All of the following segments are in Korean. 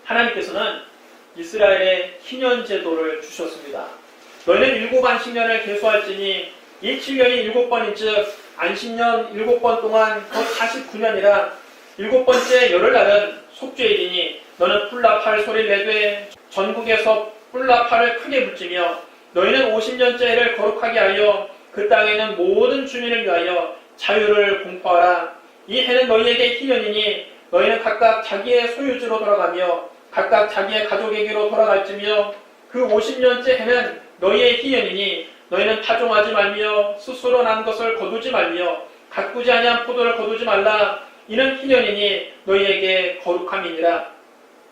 하나님께서는 이스라엘에 희년 제도를 주셨습니다. 너희는 7 안식년을 계수할지니 이 7년이 7번인즉 안식년 7번 동안 곧 49년이라 7번째 열흘날은 속죄일이니 너는 뿔나팔 소리를 내되 전국에서 뿔나팔을 크게 불지며 너희는 50년째 해를 거룩하게 하여 그 땅에 있는 모든 주민을 위하여 자유를 공포하라. 이 해는 너희에게 희년이니 너희는 각각 자기의 소유지로 돌아가며 각각 자기의 가족에게로 돌아갈지며 그 50년째 해는 너희의 희년이니 너희는 타종하지 말며 스스로 난 것을 거두지 말며 가꾸지 아니한 포도를 거두지 말라. 이는 희년이니 너희에게 거룩함이니라.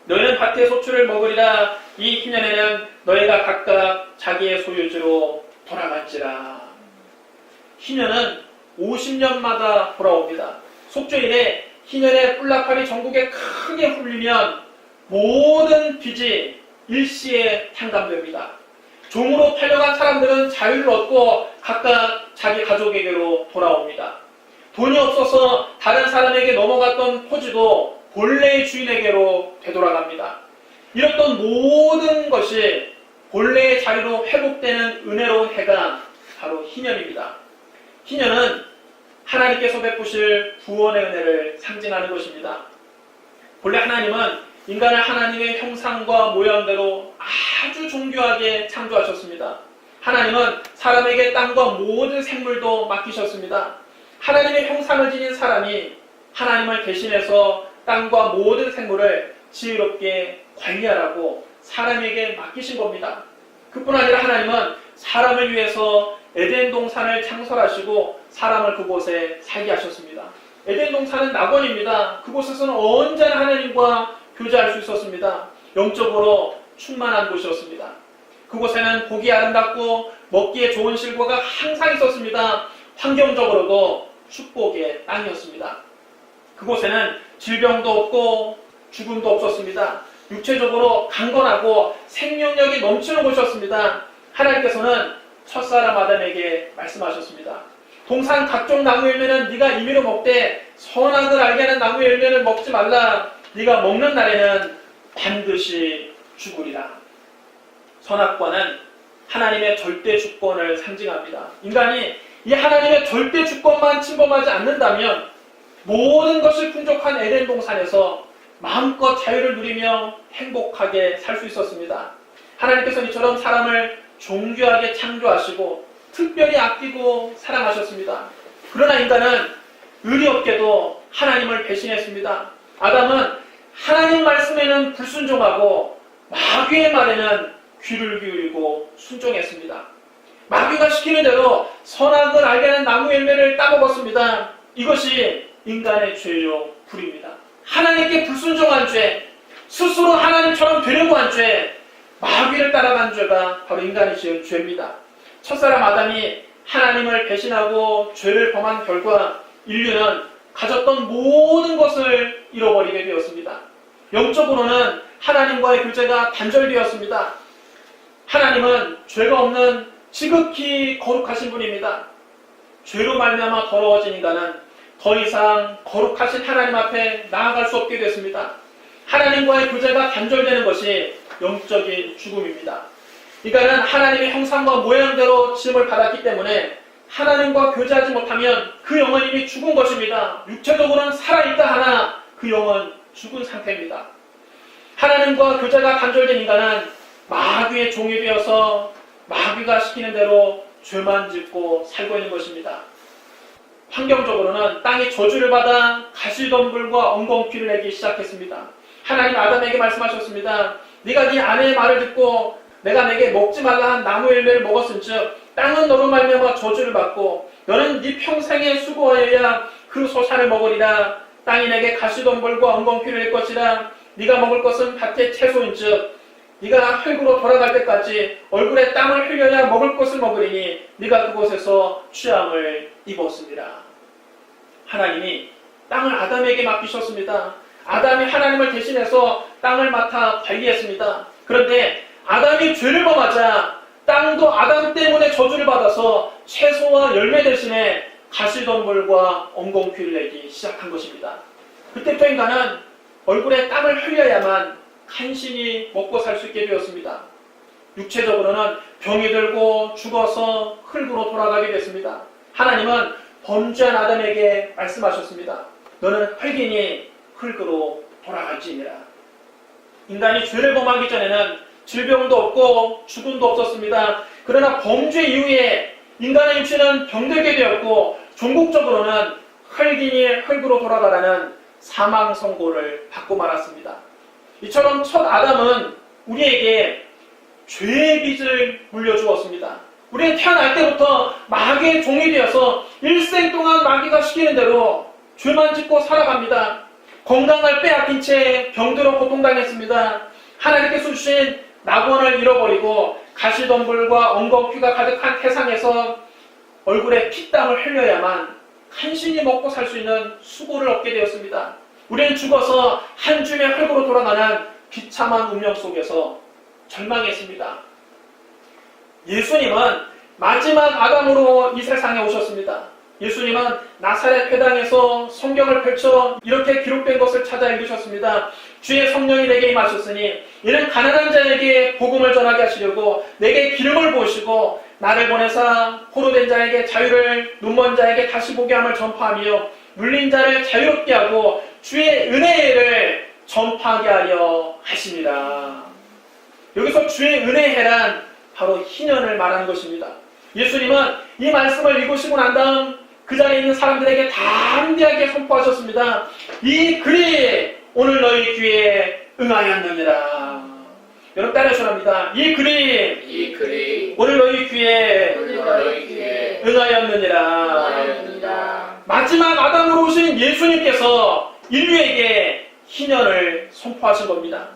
너희는 밭의 소출을 먹으리라. 이 희년에는 너희가 각각 자기의 소유지로 돌아갈지라. 희년은 50년마다 돌아옵니다. 속죄일에 희년의 뿔나팔이 전국에 크게 울리면 모든 빚이 일시에 탕감됩니다. 종으로 팔려간 사람들은 자유를 얻고 각각 자기 가족에게로 돌아옵니다. 돈이 없어서 다른 사람에게 넘어갔던 토지도 본래의 주인에게로 되돌아갑니다. 이랬던 모든 것이 본래의 자리로 회복되는 은혜로운 해가 바로 희년입니다. 희년은 하나님께서 베푸실 구원의 은혜를 상징하는 것입니다. 본래 하나님은 인간을 하나님의 형상과 모양대로 아주 정교하게 창조하셨습니다. 하나님은 사람에게 땅과 모든 생물도 맡기셨습니다. 하나님의 형상을 지닌 사람이 하나님을 대신해서 땅과 모든 생물을 지혜롭게 관리하라고 사람에게 맡기신 겁니다. 그뿐 아니라 하나님은 사람을 위해서 에덴 동산을 창설하시고 사람을 그곳에 살게 하셨습니다. 에덴 동산은 낙원입니다. 그곳에서는 언제나 하나님과 교제할 수 있었습니다. 영적으로 충만한 곳이었습니다. 그곳에는 보기 아름답고 먹기에 좋은 실과가 항상 있었습니다. 환경적으로도 축복의 땅이었습니다. 그곳에는 질병도 없고 죽음도 없었습니다. 육체적으로 강건하고 생명력이 넘치는 곳이었습니다. 하나님께서는 첫사람 아담에게 말씀하셨습니다. 동산 각종 나무 열매는 네가 임의로 먹되 선악을 알게 하는 나무 열매는 먹지 말라. 네가 먹는 날에는 반드시 죽으리라. 선악과는 하나님의 절대 주권을 상징합니다. 인간이 이 하나님의 절대 주권만 침범하지 않는다면 모든 것이 풍족한 에덴 동산에서 마음껏 자유를 누리며 행복하게 살 수 있었습니다. 하나님께서는 이처럼 사람을 존귀하게 창조하시고 특별히 아끼고 사랑하셨습니다. 그러나 인간은 의리 없게도 하나님을 배신했습니다. 아담은 하나님 말씀에는 불순종하고 마귀의 말에는 귀를 기울이고 순종했습니다. 마귀가 시키는 대로 선악을 알게 하는 나무 열매를 따먹었습니다. 이것이 인간의 죄요 불입니다. 하나님께 불순종한 죄, 스스로 하나님처럼 되려고 한 죄, 마귀를 따라간 죄가 바로 인간이 지은 죄입니다. 첫사람 아담이 하나님을 배신하고 죄를 범한 결과 인류는 가졌던 모든 것을 잃어버리게 되었습니다. 영적으로는 하나님과의 교제가 단절되었습니다. 하나님은 죄가 없는 지극히 거룩하신 분입니다. 죄로 말미암아 더러워진 인간은 더 이상 거룩하신 하나님 앞에 나아갈 수 없게 됐습니다. 하나님과의 교제가 단절되는 것이 영적인 죽음입니다. 인간은 하나님의 형상과 모양대로 지음을 받았기 때문에 하나님과 교제하지 못하면 그 영은 이미 죽은 것입니다. 육체적으로는 살아있다 하나 그 영은 죽은 상태입니다. 하나님과 교제가 단절된 인간은 마귀의 종이 되어서 마귀가 시키는 대로 죄만 짓고 살고 있는 것입니다. 환경적으로는 땅이 저주를 받아 가시덤불과 엉겅퀴를 내기 시작했습니다. 하나님 아담에게 말씀하셨습니다. 네가 네 아내의 말을 듣고 내가 내게 먹지 말라 한 나무 열매를 먹었은즉 땅은 너로 말미암아 저주를 받고 너는 네 평생에 수고하여야 그 소산을 먹으리라. 땅이 내게 가시덤불과 엉겅퀴를 낼 것이라. 네가 먹을 것은 밭의 채소인즉 네가 흙으로 돌아갈 때까지 얼굴에 땀을 흘려야 먹을 것을 먹으리니 네가 그곳에서 취함을 입었습니다. 하나님이 땅을 아담에게 맡기셨습니다. 아담이 하나님을 대신해서 땅을 맡아 관리했습니다. 그런데 아담이 죄를 범하자 땅도 아담 때문에 저주를 받아서 채소와 열매 대신에 가시덤불과 엉겅퀴를 내기 시작한 것입니다. 그때부터 인간은 얼굴에 땀을 흘려야만 간신히 먹고 살 수 있게 되었습니다. 육체적으로는 병이 들고 죽어서 흙으로 돌아가게 됐습니다. 하나님은 범죄한 아담에게 말씀하셨습니다. 너는 흙이니 흙으로 돌아갈지니라. 인간이 죄를 범하기 전에는 질병도 없고 죽음도 없었습니다. 그러나 범죄 이후에 인간의 육체는 병들게 되었고 종국적으로는 흙이니 흙으로 돌아가라는 사망 선고를 받고 말았습니다. 이처럼 첫 아담은 우리에게 죄의 빚을 물려주었습니다. 우리는 태어날 때부터 마귀의 종이 되어서 일생 동안 마귀가 시키는 대로 죄만 짓고 살아갑니다. 건강을 빼앗긴 채 병들어 고통당했습니다. 하나님께서 주신 낙원을 잃어버리고 가시덤불과 엉겅퀴가 가득한 태상에서 얼굴에 피땀을 흘려야만 간신히 먹고 살 수 있는 수고를 얻게 되었습니다. 우리는 죽어서 한 줌의 흙으로 돌아가는 비참한 운명 속에서 절망했습니다. 예수님은 마지막 아담으로 이 세상에 오셨습니다. 예수님은 나사렛 회당에서 성경을 펼쳐 이렇게 기록된 것을 찾아 읽으셨습니다. 주의 성령이 내게 임하셨으니 이는 가난한 자에게 복음을 전하게 하시려고 내게 기름을 부으시고 나를 보내사 포로된 자에게 자유를, 눈먼 자에게 다시 보게 함을 전파하며 물린 자를 자유롭게 하고 주의 은혜를 전파하게 하려 하십니다. 여기서 주의 은혜해란 바로 희년을 말하는 것입니다. 예수님은 이 말씀을 읽으시고 난 다음 그 자리에 있는 사람들에게 담대하게 선포하셨습니다. 이 글이 오늘 너희 귀에 응하였느니라. 여러분 따라하셔랍니다. 이 글이 오늘 너희 귀에 응하였느니라. 마지막 아담으로 오신 예수님께서 인류에게 희년을 선포하신 겁니다.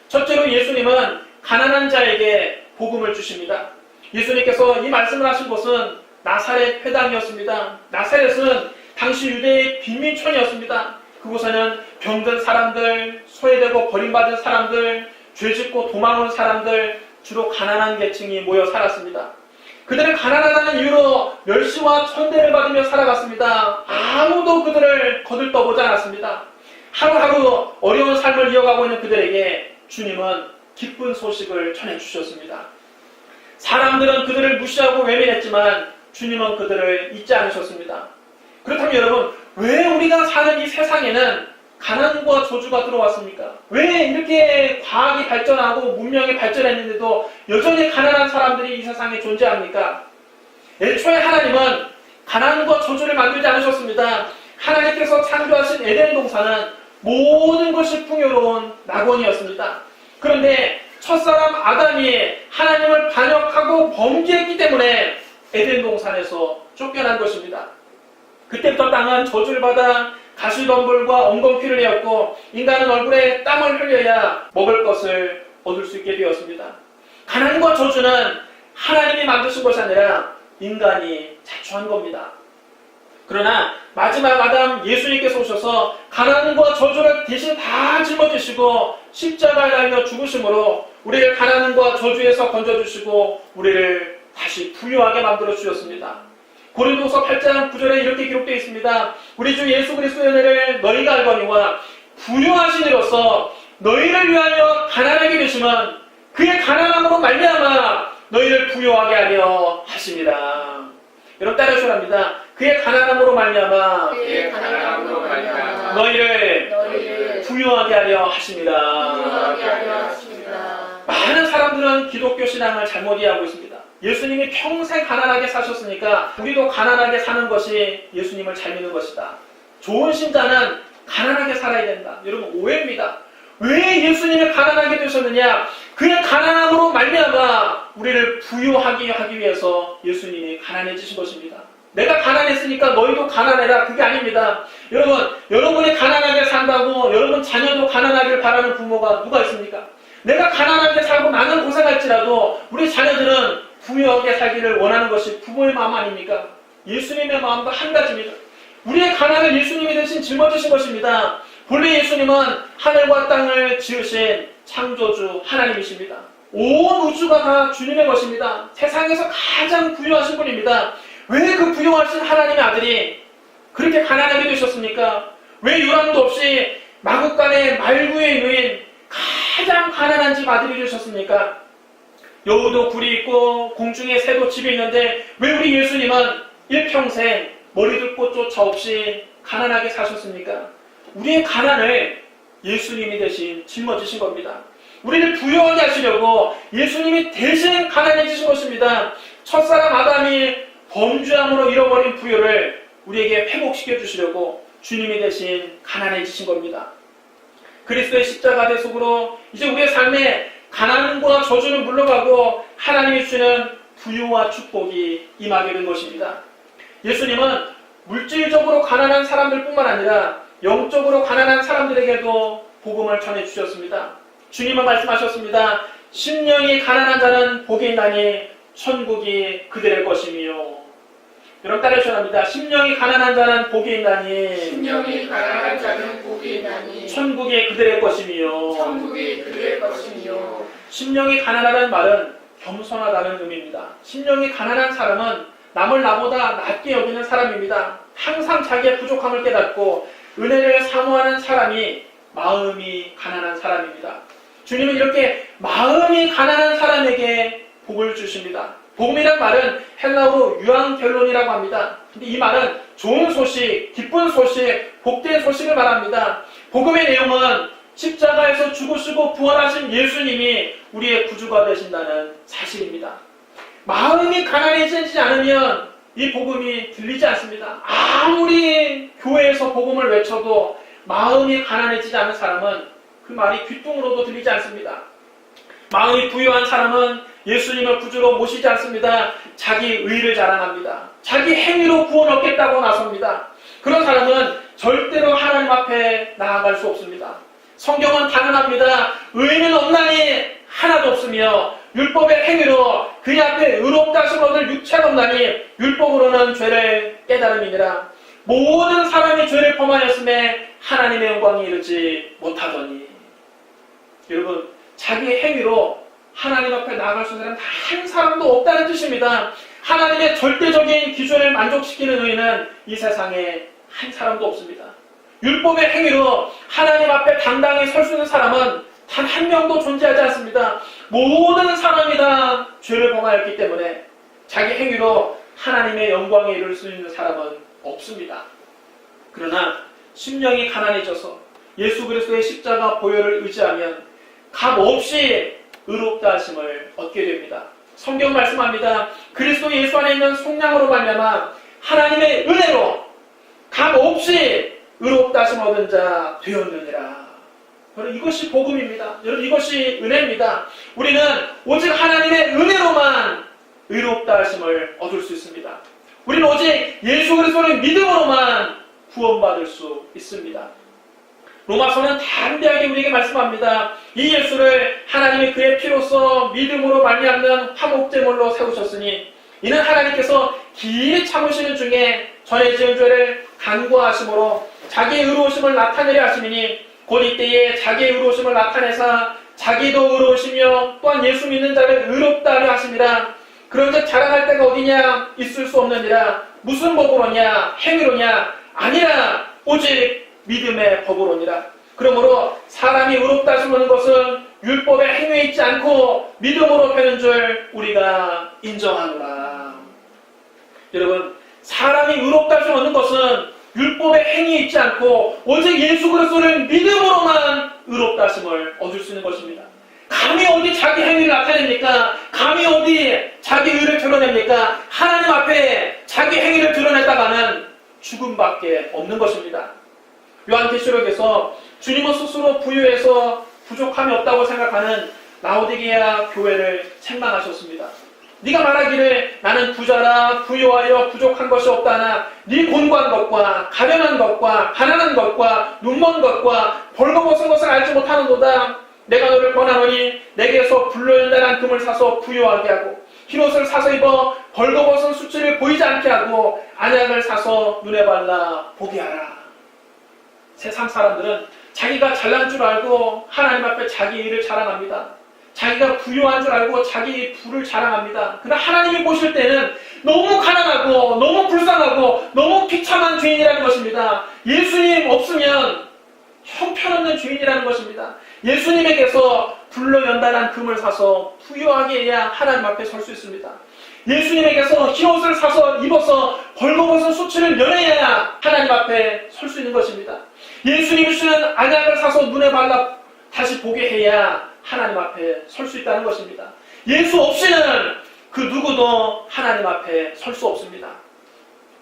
첫째로 예수님은 가난한 자에게 복음을 주십니다. 예수님께서 이 말씀을 하신 곳은 나사렛 회당이었습니다. 나사렛은 당시 유대의 빈민촌이었습니다. 그곳에는 병든 사람들, 소외되고 버림받은 사람들, 죄짓고 도망온 사람들, 주로 가난한 계층이 모여 살았습니다. 그들은 가난하다는 이유로 멸시와 천대를 받으며 살아갔습니다. 아무도 그들을 거들떠보지 않았습니다. 하루하루 어려운 삶을 이어가고 있는 그들에게 주님은 기쁜 소식을 전해주셨습니다. 사람들은 그들을 무시하고 외면했지만 주님은 그들을 잊지 않으셨습니다. 그렇다면 여러분, 왜 우리가 사는 이 세상에는 가난과 저주가 들어왔습니까? 왜 이렇게 과학이 발전하고 문명이 발전했는데도 여전히 가난한 사람들이 이 세상에 존재합니까? 애초에 하나님은 가난과 저주를 만들지 않으셨습니다. 하나님께서 창조하신 에덴 동산은 모든 것이 풍요로운 낙원이었습니다. 그런데 첫사람 아담이 하나님을 반역하고 범죄했기 때문에 에덴 동산에서 쫓겨난 것입니다. 그때부터 땅은 저주를 받아 가시덤불과 엉겅퀴를 내었고 인간은 얼굴에 땀을 흘려야 먹을 것을 얻을 수 있게 되었습니다. 가난과 저주는 하나님이 만드신 것이 아니라 인간이 자초한 겁니다. 그러나 마지막 아담 예수님께서 오셔서 가난과 저주를 대신 다 짊어지시고 십자가에 달려 죽으심으로 우리를 가난과 저주에서 건져주시고 우리를 다시 부유하게 만들어 주셨습니다. 고린도서 8장 9절에 이렇게 기록되어 있습니다. 우리 주 예수 그리스도의 은혜를 너희가 알거니와 부유하신 이로써 너희를 위하여 가난하게 되시면 그의 가난함으로 말미암아 너희를 부유하게 하려 하십니다. 여러분 따라하셔랍니다. 그의 가난함으로 말미암아 너희를 부유하게 하려 하십니다. 많은 사람들은 기독교 신앙을 잘못 이해하고 있습니다. 예수님이 평생 가난하게 사셨으니까 우리도 가난하게 사는 것이 예수님을 잘 믿는 것이다. 좋은 신자는 가난하게 살아야 된다. 여러분 오해입니다. 왜 예수님이 가난하게 되셨느냐? 그의 가난함으로 말미암아 우리를 부유하게 하기 위해서 예수님이 가난해지신 것입니다. 내가 가난했으니까 너희도 가난해라. 그게 아닙니다. 여러분이 가난하게 산다고 여러분 자녀도 가난하길 바라는 부모가 누가 있습니까? 내가 가난하게 살고 나는 고생할지라도 우리 자녀들은 부유하게 살기를 원하는 것이 부모의 마음 아닙니까? 예수님의 마음도 한 가지입니다. 우리의 가난을 예수님이 대신 짊어지신 것입니다. 본래 예수님은 하늘과 땅을 지으신 창조주 하나님이십니다. 온 우주가 다 주님의 것입니다. 세상에서 가장 부유하신 분입니다. 왜 그 부유하신 하나님의 아들이 그렇게 가난하게 되셨습니까? 왜 유랑도 없이 마국간의 말구의 유인 가장 가난한 집 아들이 되셨습니까? 여우도 굴이 있고 공중에 새도 집이 있는데 왜 우리 예수님은 일평생 머리둘 곳조차 없이 가난하게 사셨습니까? 우리의 가난을 예수님이 대신 짊어지신 겁니다. 우리를 부유하게 하시려고 예수님이 대신 가난해지신 것입니다. 첫사람 아담이 범죄함으로 잃어버린 부유를 우리에게 회복시켜 주시려고 주님이 대신 가난해지신 겁니다. 그리스도의 십자가 대속으로 이제 우리의 삶에 가난과 저주는 물러가고 하나님이 주시는 부유와 축복이 임하게 된 것입니다. 예수님은 물질적으로 가난한 사람들뿐만 아니라 영적으로 가난한 사람들에게도 복음을 전해주셨습니다. 주님은 말씀하셨습니다. 심령이 가난한 자는 복이 있나니 천국이 그들의 것이며. 여러분 따라하셔야 합니다. 심령이 가난한 자는 복이 있나니 심령이 가난한 자는 복이 있나니 천국이 그들의 것이며. 천국이 그들의 것이며. 심령이 가난하다는 말은 겸손하다는 의미입니다. 심령이 가난한 사람은 남을 나보다 낮게 여기는 사람입니다. 항상 자기의 부족함을 깨닫고 은혜를 사모하는 사람이 마음이 가난한 사람입니다. 주님은 이렇게 마음이 가난한 사람에게 복을 주십니다. 복음이란 말은 헬라어로 유앙겔론이라고 합니다. 근데 이 말은 좋은 소식, 기쁜 소식, 복된 소식을 말합니다. 복음의 내용은 십자가에서 죽으시고 부활하신 예수님이 우리의 구주가 되신다는 사실입니다. 마음이 가난해지지 않으면 이 복음이 들리지 않습니다. 아무리 교회에서 복음을 외쳐도 마음이 가난해지지 않은 사람은 그 말이 귓등으로도 들리지 않습니다. 마음이 부유한 사람은 예수님을 구주로 모시지 않습니다. 자기 의를 자랑합니다. 자기 행위로 구원 얻겠다고 나섭니다. 그런 사람은 절대로 하나님 앞에 나아갈 수 없습니다. 성경은 단언합니다. 의는 없나니 하나도 없으며 율법의 행위로 그의 앞에 의롭다 하심을 얻을 육체가 없나니 율법으로는 죄를 깨달음이니라. 모든 사람이 죄를 범하였음에 하나님의 영광이 이르지 못하더니. 여러분, 자기의 행위로 하나님 앞에 나아갈 수 있는 사람 한 사람도 없다는 뜻입니다. 하나님의 절대적인 기준을 만족시키는 의인은 이 세상에 한 사람도 없습니다. 율법의 행위로 하나님 앞에 당당히 설 수 있는 사람은 단 한 명도 존재하지 않습니다. 모든 사람이 다 죄를 범하였기 때문에 자기 행위로 하나님의 영광에 이룰 수 있는 사람은 없습니다. 그러나 심령이 가난해져서 예수 그리스도의 십자가 보혈을 의지하면 값없이 의롭다 하심을 얻게 됩니다. 성경 말씀합니다. 그리스도 예수 안에 있는 속량으로 말미암아 하나님의 은혜로 값없이 의롭다 하심 얻은 자 되었느니라. 여러분, 이것이 복음입니다. 여러분, 이것이 은혜입니다. 우리는 오직 하나님의 은혜로만 의롭다 하심을 얻을 수 있습니다. 우리는 오직 예수 그리스도의 믿음으로만 구원받을 수 있습니다. 로마서는 담대하게 우리에게 말씀합니다. 이 예수를 하나님이 그의 피로써 믿음으로 말미암는 화목제물로 세우셨으니 이는 하나님께서 길이 참으시는 중에 전에 지은 죄를 간구하심으로 자기의 의로우심을 나타내려 하시니 곧 이때에 자기의 의로우심을 나타내사 자기도 의로우시며 또한 예수 믿는 자를 의롭다 하려 하심이라. 그런즉 자랑할 데가 어디냐? 있을 수 없느니라. 무슨 법으로냐? 행위로냐? 아니라 오직 믿음의 법으로니라. 그러므로 사람이 의롭다 하심을 얻는 것은 율법의 행위에 있지 않고 믿음으로 되는 줄 우리가 인정하노라. 여러분, 사람이 의롭다 하심을 얻는 것은 율법의 행위에 있지 않고 오직 예수 그리스도를 믿음으로만 의롭다 하심을 얻을 수 있는 것입니다. 감히 어디 자기 행위를 나타냅니까? 감히 어디 자기 의를 드러냅니까? 하나님 앞에 자기 행위를 드러냈다가는 죽음밖에 없는 것입니다. 요한계시록에서 주님은 스스로 부유해서 부족함이 없다고 생각하는 라오디게아 교회를 책망하셨습니다. 네가 말하기를 나는 부자라 부유하여 부족한 것이 없다나 네 곤고한 것과 가련한 것과 가난한 것과 눈먼 것과 벌거벗은 것을 알지 못하는도다. 내가 너를 권하노니 내게서 불로연단한 금을 사서 부유하게 하고 흰옷을 사서 입어 벌거벗은 수치를 보이지 않게 하고 안약을 사서 눈에 발라 보게 하라. 세상 사람들은 자기가 잘난 줄 알고 하나님 앞에 자기 일을 자랑합니다. 자기가 부유한 줄 알고 자기 부를 자랑합니다. 그러나 하나님이 보실 때는 너무 가난하고 너무 불쌍하고 너무 비참한 죄인이라는 것입니다. 예수님 없으면 형편없는 죄인이라는 것입니다. 예수님에게서 불로 연단한 금을 사서 부유하게 해야 하나님 앞에 설 수 있습니다. 예수님에게서 흰옷을 사서 입어서 벌거벗은 수치를 면해야 하나님 앞에 설 수 있는 것입니다. 예수님이 주시는 안약을 사서 눈에 발라 다시 보게 해야 하나님 앞에 설 수 있다는 것입니다. 예수 없이는 그 누구도 하나님 앞에 설 수 없습니다.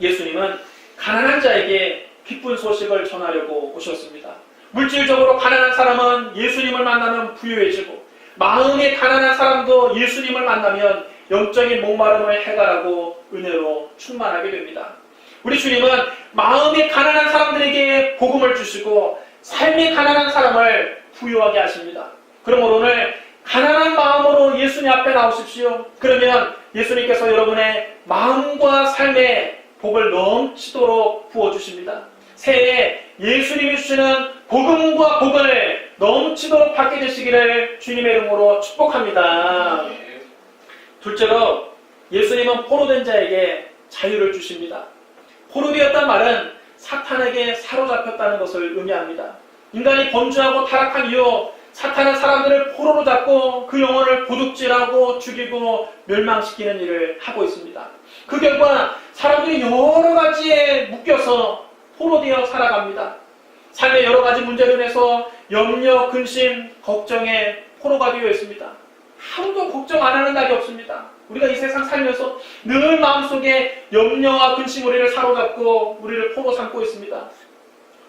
예수님은 가난한 자에게 기쁜 소식을 전하려고 오셨습니다. 물질적으로 가난한 사람은 예수님을 만나면 부유해지고, 마음이 가난한 사람도 예수님을 만나면 영적인 목마름을 해결하고 은혜로 충만하게 됩니다. 우리 주님은 마음이 가난한 사람들에게 복음을 주시고 삶이 가난한 사람을 부유하게 하십니다. 그러므로 오늘 가난한 마음으로 예수님 앞에 나오십시오. 그러면 예수님께서 여러분의 마음과 삶에 복을 넘치도록 부어주십니다. 새해 예수님이 주시는 복음과 복을 넘치도록 받게 되시기를 주님의 이름으로 축복합니다. 둘째로 예수님은 포로된 자에게 자유를 주십니다. 포로되었단 말은 사탄에게 사로잡혔다는 것을 의미합니다. 인간이 범죄하고 타락한 이후 사탄은 사람들을 포로로 잡고 그 영혼을 도둑질하고 죽이고 멸망시키는 일을 하고 있습니다. 그 결과 사람들이 여러 가지에 묶여서 포로되어 살아갑니다. 삶의 여러 가지 문제로 인해서 염려, 근심, 걱정에 포로가 되어 있습니다. 아무도 걱정 안 하는 날이 없습니다. 우리가 이 세상 살면서 늘 마음속에 염려와 근심 우리를 사로잡고 우리를 포로 삼고 있습니다.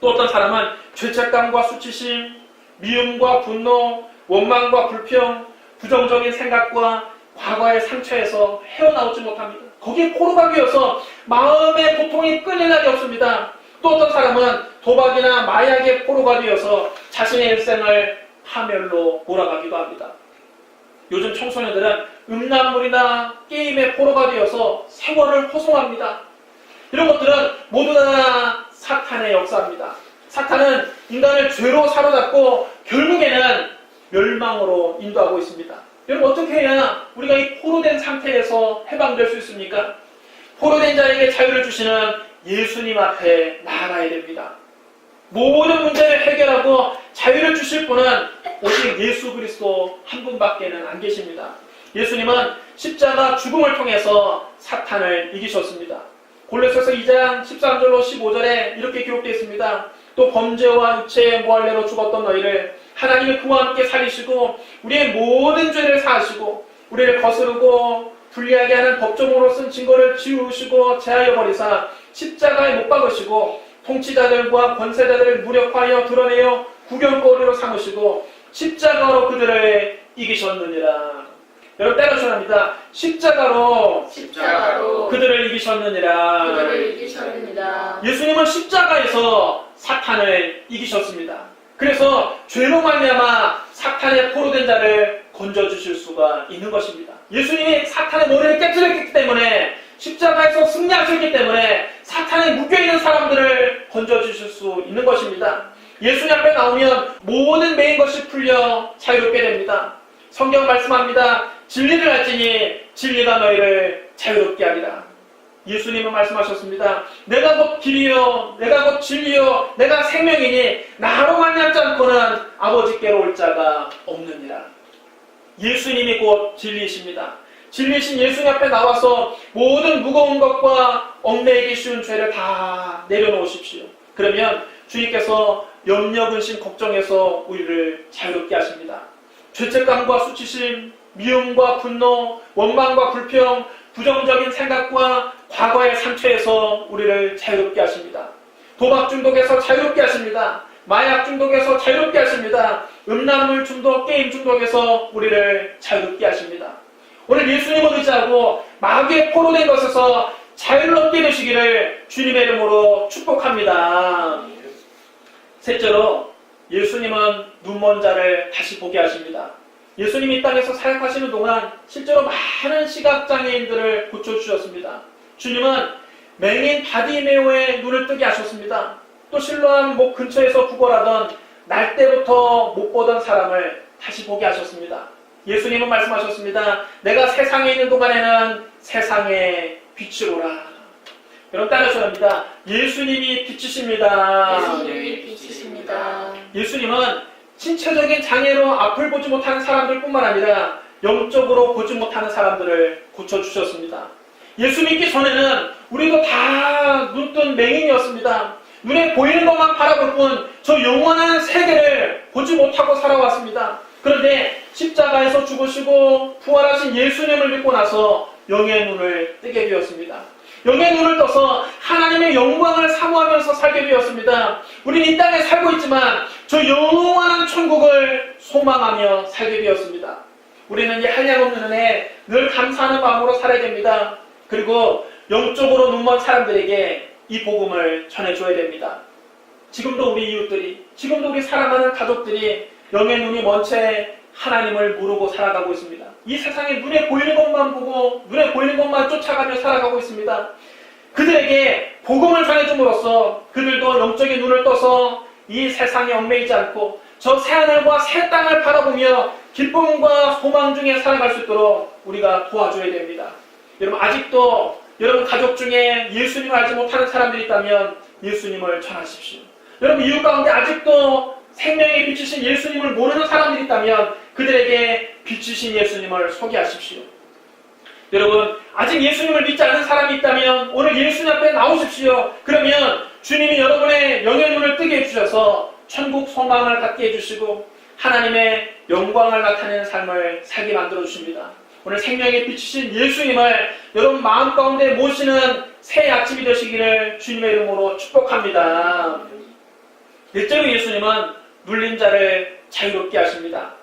또 어떤 사람은 죄책감과 수치심, 미움과 분노, 원망과 불평, 부정적인 생각과 과거의 상처에서 헤어나오지 못합니다. 거기에 포로가 되어서 마음의 고통이 끊일 날이 없습니다. 또 어떤 사람은 도박이나 마약의 포로가 되어서 자신의 일생을 파멸로 몰아가기도 합니다. 요즘 청소년들은 음란물이나 게임의 포로가 되어서 세월을 허송합니다. 이런 것들은 모두 다 사탄의 역사입니다. 사탄은 인간을 죄로 사로잡고 결국에는 멸망으로 인도하고 있습니다. 여러분, 어떻게 해야 우리가 이 포로된 상태에서 해방될 수 있습니까? 포로된 자에게 자유를 주시는 예수님 앞에 나아가야 됩니다. 모든 문제를 해결하고 자유를 주실 분은 오직 예수 그리스도 한 분밖에는 안 계십니다. 예수님은 십자가 죽음을 통해서 사탄을 이기셨습니다. 골로새서 2장 13절로 15절에 이렇게 기록되어 있습니다. 또 범죄와 육체의 모할례로 죽었던 너희를 하나님이 그와 함께 살리시고 우리의 모든 죄를 사하시고 우리를 거스르고 불리하게 하는 법정으로 쓴 증거를 지우시고 제하여 버리사 십자가에 못 박으시고 통치자들과 권세자들을 무력하여 드러내어 구경거리로 삼으시고 십자가로 그들을 이기셨느니라. 여러분, 따라하셔야 십자가로 그들을 이기셨느니라. 예수님은 십자가에서 사탄을 이기셨습니다. 그래서 죄로 말미암아 사탄의 포로된 자를 건져주실 수가 있는 것입니다. 예수님이 사탄의 머리를 깨뜨렸기 때문에, 십자가에서 승리하셨기 때문에 사탄에 묶여있는 사람들을 건져주실 수 있는 것입니다. 예수님 앞에 나오면 모든 매인 것이 풀려 자유롭게 됩니다. 성경 말씀합니다. 진리를 알지니 진리가 너희를 자유롭게 하리라. 예수님은 말씀하셨습니다. 내가 곧 길이요 내가 곧 진리요 내가 생명이니 나로 말미암지 않고는 아버지께로 올 자가 없느니라. 예수님이 곧 진리이십니다. 진리이신 예수님 앞에 나와서 모든 무거운 것과 얽매이기 쉬운 죄를 다 내려놓으십시오. 그러면 주님께서 염려, 근심, 걱정에서 우리를 자유롭게 하십니다. 죄책감과 수치심, 미움과 분노, 원망과 불평, 부정적인 생각과 과거의 상처에서 우리를 자유롭게 하십니다. 도박 중독에서 자유롭게 하십니다. 마약 중독에서 자유롭게 하십니다. 음란물 중독, 게임 중독에서 우리를 자유롭게 하십니다. 오늘 예수님을 의지하고 마귀의 포로된 것에서 자유를 얻게 되시기를 주님의 이름으로 축복합니다. 셋째로 예수님은 눈먼 자를 다시 보게 하십니다. 예수님이 이 땅에서 사역하시는 동안 실제로 많은 시각장애인들을 고쳐주셨습니다. 주님은 맹인 바디메오의 눈을 뜨게 하셨습니다. 또 실로암 목 근처에서 구걸하던 날 때부터 못 보던 사람을 다시 보게 하셨습니다. 예수님은 말씀하셨습니다. 내가 세상에 있는 동안에는 세상의 빛이로라. 여러분, 따라하셔야 합니다. 예수님이 빛이십니다. 예수님이 빛이십니다. 예수님은 신체적인 장애로 앞을 보지 못하는 사람들뿐만 아니라 영적으로 보지 못하는 사람들을 고쳐주셨습니다. 예수 믿기 전에는 우리도 다 눈뜬 맹인이었습니다. 눈에 보이는 것만 바라볼 뿐 저 영원한 세계를 보지 못하고 살아왔습니다. 그런데 십자가에서 죽으시고 부활하신 예수님을 믿고 나서 영의 눈을 뜨게 되었습니다. 영의 눈을 떠서 하나님의 영광을 사모하면서 살게 되었습니다. 우리는 이 땅에 살고 있지만 저 영원한 천국을 소망하며 살게 되었습니다. 우리는 이 한량없는 은혜에 늘 감사하는 마음으로 살아야 됩니다. 그리고 영적으로 눈먼 사람들에게 이 복음을 전해줘야 됩니다. 지금도 우리 이웃들이, 지금도 우리 사랑하는 가족들이 영의 눈이 먼 채 하나님을 모르고 살아가고 있습니다. 이 세상에 눈에 보이는 것만 보고 눈에 보이는 것만 쫓아가며 살아가고 있습니다. 그들에게 복음을 전해줌으로써 그들도 영적인 눈을 떠서 이 세상에 얽매이지 않고 저 새하늘과 새 땅을 바라보며 기쁨과 소망 중에 살아갈 수 있도록 우리가 도와줘야 됩니다. 여러분, 아직도 여러분 가족 중에 예수님을 알지 못하는 사람들이 있다면 예수님을 전하십시오. 여러분 이웃 가운데 아직도 생명의 빛이신 예수님을 모르는 사람들이 있다면 그들에게 빛이신 예수님을 소개하십시오. 여러분 아직 예수님을 믿지 않는 사람이 있다면 오늘 예수님 앞에 나오십시오. 그러면 주님이 여러분의 영의 눈을 뜨게 해주셔서 천국 소망을 갖게 해주시고 하나님의 영광을 나타내는 삶을 살게 만들어 주십니다. 오늘 생명의 빛이신 예수님을 여러분 마음 가운데 모시는 새 아침이 되시기를 주님의 이름으로 축복합니다. 넷째로 예수님은 눌린 자를 자유롭게 하십니다.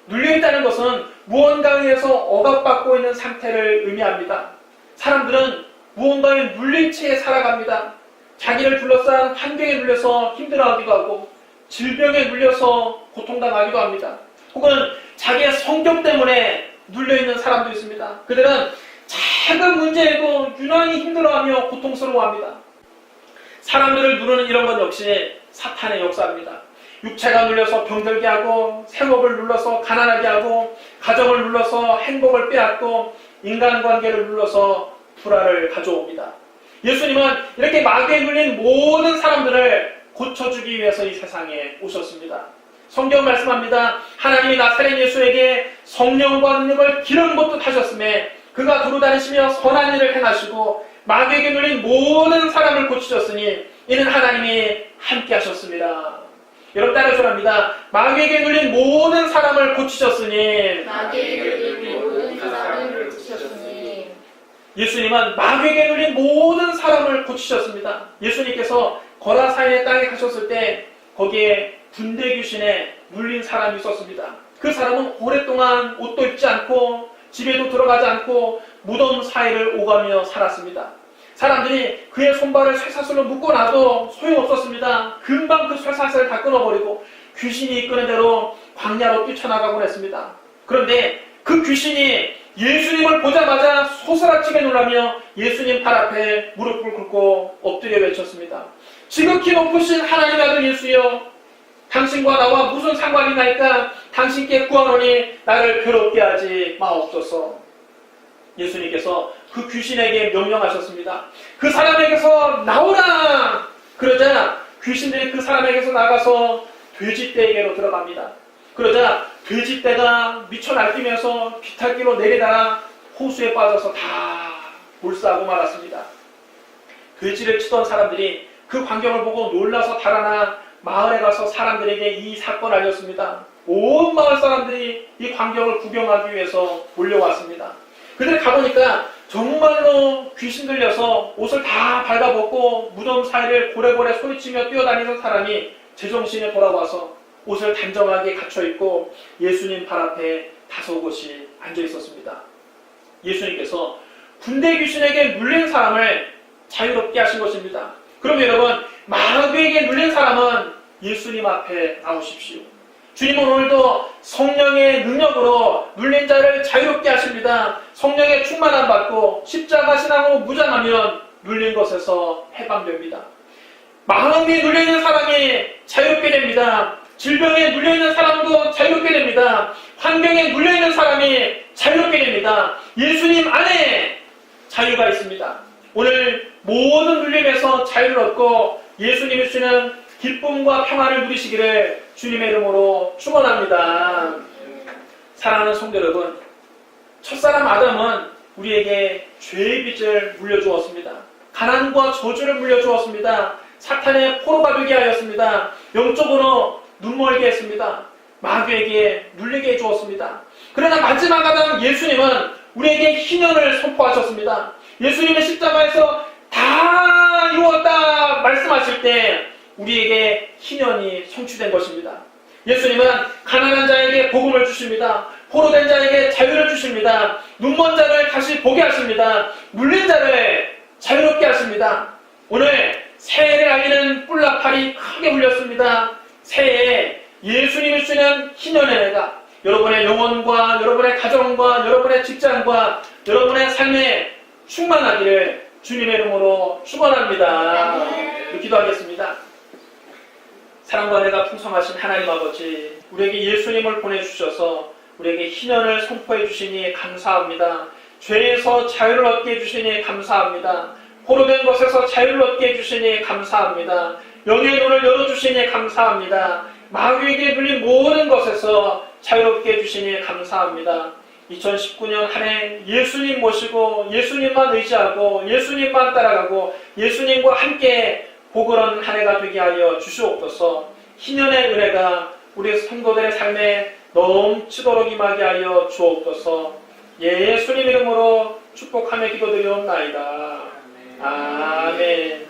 눌려있다는 것은 무언가에 의해서 억압받고 있는 상태를 의미합니다. 사람들은 무언가에 눌린 채 살아갑니다. 자기를 둘러싼 환경에 눌려서 힘들어하기도 하고 질병에 눌려서 고통당하기도 합니다. 혹은 자기의 성격 때문에 눌려있는 사람도 있습니다. 그들은 작은 문제에도 유난히 힘들어하며 고통스러워합니다. 사람들을 누르는 이런 것 역시 사탄의 역사입니다. 육체가 눌려서 병들게 하고 생업을 눌러서 가난하게 하고 가정을 눌러서 행복을 빼앗고 인간관계를 눌러서 불화를 가져옵니다. 예수님은 이렇게 마귀에 눌린 모든 사람들을 고쳐주기 위해서 이 세상에 오셨습니다. 성경 말씀합니다. 하나님이 나사렛 예수에게 성령과 능력을 기름 붓듯 하셨음에 그가 두루다니시며 선한 일을 행하시고 마귀에게 눌린 모든 사람을 고치셨으니 이는 하나님이 함께 하셨습니다. 여러분 따라서랍니다. 마귀에게 눌린 모든 사람을 고치셨으니 마귀에게 눌린 모든 사람을 고치셨으니 예수님은 마귀에게 눌린 모든 사람을 고치셨습니다. 예수님께서 거라사인의 땅에 가셨을 때 거기에 군대 귀신에 눌린 사람이 있었습니다. 그 사람은 오랫동안 옷도 입지 않고 집에도 들어가지 않고 무덤 사이를 오가며 살았습니다. 사람들이 그의 손발을 쇠사슬로 묶어놔도 소용없었습니다. 금방 그 쇠사슬을 다 끊어버리고 귀신이 이끄는 대로 광야로 뛰쳐나가곤 했습니다. 그런데 그 귀신이 예수님을 보자마자 소스라치게 놀라며 예수님 팔 앞에 무릎을 꿇고 엎드려 외쳤습니다. 지극히 높으신 하나님의 아들 예수여, 당신과 나와 무슨 상관이 나니까 당신께 구하노니 나를 괴롭게 하지 마옵소서. 예수님께서 그 귀신에게 명령하셨습니다. 그 사람에게서 나오라! 그러자 귀신들이 그 사람에게서 나가서 돼지떼에게로 들어갑니다. 그러자 돼지떼가 미쳐 날뛰면서 비탈길로 내리다가 호수에 빠져서 다 몰사하고 말았습니다. 돼지를 치던 사람들이 그 광경을 보고 놀라서 달아나 마을에 가서 사람들에게 이 사건을 알렸습니다. 온 마을 사람들이 이 광경을 구경하기 위해서 몰려왔습니다. 그들이 가보니까 정말로 귀신 들려서 옷을 다 발라벗고 무덤 사이를 고래고래 소리치며 뛰어다니는 사람이 제정신에 돌아와서 옷을 단정하게 갖춰입고 예수님 발 앞에 다소곳이 앉아 있었습니다. 예수님께서 군대 귀신에게 눌린 사람을 자유롭게 하신 것입니다. 그럼 여러분, 마귀에게 눌린 사람은 예수님 앞에 나오십시오. 주님은 오늘도 성령의 능력으로 눌린 자를 자유롭게 하십니다. 성령의 충만함 받고 십자가 신앙으로 무장하면 눌린 것에서 해방됩니다. 마음이 눌려있는 사람이 자유롭게 됩니다. 질병에 눌려있는 사람도 자유롭게 됩니다. 환경에 눌려있는 사람이 자유롭게 됩니다. 예수님 안에 자유가 있습니다. 오늘 모든 눌림에서 자유를 얻고 예수님이 주시는 기쁨과 평안을 누리시기를 주님의 이름으로 축원합니다. 사랑하는 성도 여러분, 첫사람 아담은 우리에게 죄의 빚을 물려주었습니다. 가난과 저주를 물려주었습니다. 사탄의 포로가 되게 하였습니다. 영적으로 눈멀게 했습니다. 마귀에게 눌리게 해주었습니다. 그러나 마지막 아담 예수님은 우리에게 희년을 선포하셨습니다. 예수님은 십자가에서 다 이루었다 말씀하실 때 우리에게 희년이 성취된 것입니다. 예수님은 가난한 자에게 복음을 주십니다. 포로된 자에게 자유를 주십니다. 눈먼 자를 다시 보게 하십니다. 물린 자를 자유롭게 하십니다. 오늘 새해를 알리는 뿔나팔이 크게 울렸습니다. 새해에 예수님이 주시는 희년의 해가 여러분의 영혼과 여러분의 가정과 여러분의 직장과 여러분의 삶에 충만하기를 주님의 이름으로 축원합니다. 기도하겠습니다. 사랑과 은혜가 풍성하신 하나님 아버지, 우리에게 예수님을 보내주셔서 우리에게 희년을 선포해 주시니 감사합니다. 죄에서 자유를 얻게 해주시니 감사합니다. 포로된 것에서 자유를 얻게 해주시니 감사합니다. 영의 눈을 열어주시니 감사합니다. 마귀에게 눌린 모든 것에서 자유롭게 해주시니 감사합니다. 2019년 한 해 예수님 모시고 예수님만 의지하고 예수님만 따라가고 예수님과 함께 복을 얻는 한 해가 되게 하여 주시옵소서. 희년의 은혜가 우리 성도들의 삶에 넘치도록 임하게 하여 주옵소서. 예수님 이름으로 축복하며 기도드리옵나이다. 아멘.